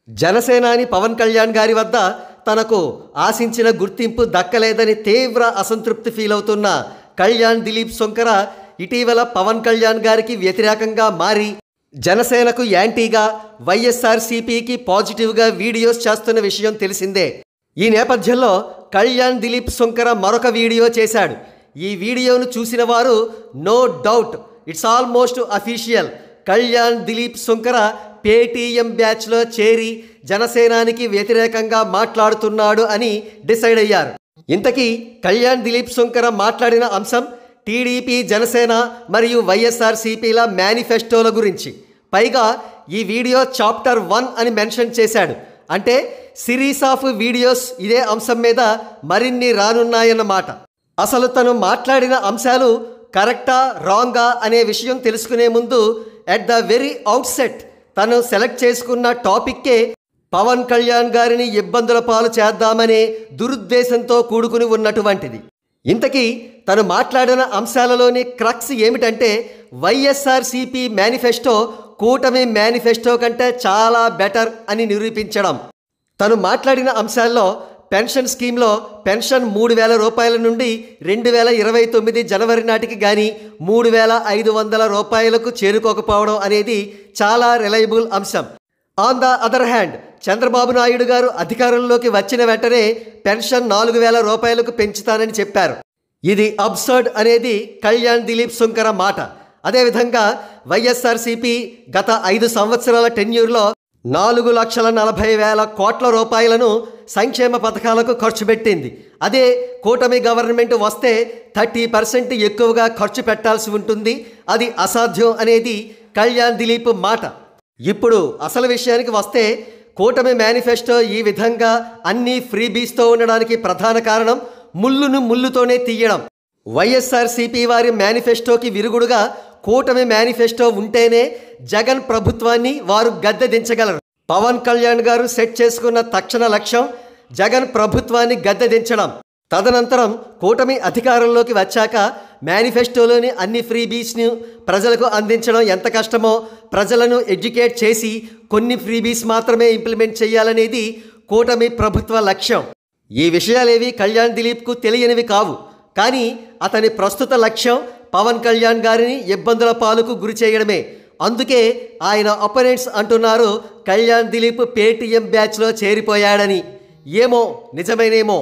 జనసేనాని పవన్ కళ్యాణ్ గారి వద్ద తనకు ఆశించిన గుర్తింపు దక్కలేదని తీవ్ర అసంతృప్తి ఫీల్ అవుతున్న కళ్యాణ్ దిలీప్ సుంకర ఇటీవల పవన్ కళ్యాణ్ గారికి వ్యతిరేకంగా మారి జనసేనకు యాంటీగా వైఎస్ఆర్సీపీకి పాజిటివ్గా వీడియోస్ చేస్తున్న విషయం తెలిసిందే. ఈ నేపథ్యంలో కళ్యాణ్ దిలీప్ సుంకర మరొక వీడియో చేశాడు. ఈ వీడియోను చూసిన వారు no doubt it's almost official, Kalyan Dileep Sunkara Paytm బ్యాచ్లో చేరి జనసేనానికి వ్యతిరేకంగా మాట్లాడుతున్నాడు అని డిసైడ్ అయ్యారు. ఇంతకీ కళ్యాణ్ దిలీప్ సుంకర మాట్లాడిన అంశం టీడీపీ, జనసేన మరియు వైఎస్ఆర్సీపీల మేనిఫెస్టోల గురించి. పైగా ఈ వీడియో చాప్టర్ 1 అని మెన్షన్ చేశాడు. అంటే సిరీస్ ఆఫ్ వీడియోస్ ఇదే అంశం మీద మరిన్ని రానున్నాయన్నమాట. అసలు తను మాట్లాడిన అంశాలు కరెక్టా రాంగా అనే విషయం తెలుసుకునే ముందు ఎట్ ద వెరీ అవుట్సెట్ తను సెలెక్ట్ చేసుకున్న టాపిక్కే పవన్ కళ్యాణ్ గారిని ఇబ్బందుల పాలు చేద్దామనే దురుద్దేశంతో కూడుకుని ఉన్నటువంటిది. ఇంతకీ తను మాట్లాడిన అంశాలలోని క్రక్స్ ఏమిటంటే వైఎస్ఆర్సీపీ మేనిఫెస్టో కూటమి మేనిఫెస్టో కంటే చాలా బెటర్ అని నిరూపించడం. తను మాట్లాడిన అంశాల్లో పెన్షన్ స్కీమ్లో పెన్షన్ 3,000 రూపాయల నుండి 2029 జనవరి నాటికి కానీ 3,500 రూపాయలకు చేరుకోకపోవడం అనేది చాలా రిలయబుల్ అంశం. On the other hand Chandrababu Naidu గారు అధికారంలోకి వచ్చిన వెంటనే పెన్షన్ 4,000 రూపాయలకు పెంచుతానని చెప్పారు. ఇది అబ్సర్డ్ అనేది కళ్యాణ్ దిలీప్ సుంకర మాట. అదేవిధంగా వైఎస్ఆర్సీపీ గత 5 సంవత్సరాల టెన్యూర్లో 4,40,000 కోట్ల రూపాయలను సంక్షేమ పథకాలకు ఖర్చు పెట్టింది. అదే కూటమి గవర్నమెంట్ వస్తే 30% ఎక్కువగా ఖర్చు పెట్టాల్సి ఉంటుంది. అది అసాధ్యం అనేది కళ్యాణ్ దిలీప్ మాట. ఇప్పుడు అసలు విషయానికి వస్తే కూటమి మేనిఫెస్టో ఈ విధంగా అన్ని ఫ్రీబీస్తో ఉండడానికి ప్రధాన కారణం ముళ్ళును ముళ్ళుతోనే తీయడం. వైఎస్ఆర్సీపీ వారి మేనిఫెస్టోకి విరుగుడుగా కూటమి మేనిఫెస్టో ఉంటేనే జగన్ ప్రభుత్వాన్ని వారు గద్దె దించగలరు. పవన్ కళ్యాణ్ గారు సెట్ చేసుకున్న తక్షణ లక్ష్యం జగన్ ప్రభుత్వాన్ని గద్దె దించడం. తదనంతరం కూటమి అధికారంలోకి వచ్చాక మేనిఫెస్టోలోని అన్ని ఫ్రీబీస్ను ప్రజలకు అందించడం ఎంత కష్టమో ప్రజలను ఎడ్యుకేట్ చేసి కొన్ని ఫ్రీబీస్ మాత్రమే ఇంప్లిమెంట్ చేయాలనేది కూటమి ప్రభుత్వ లక్ష్యం. ఈ విషయాలేవి కళ్యాణ్ దిలీప్కు తెలియనివి కావు. కానీ అతని ప్రస్తుత లక్ష్యం పవన్ కళ్యాణ్ గారిని ఇబ్బందుల పాలకు గురి చేయడమే. అందుకే ఆయన అపోనెంట్స్ అంటున్నారు కళ్యాణ్ దిలీప్ పేటీఎం బ్యాచ్లో చేరిపోయాడని. ఏమో నిజమేనేమో.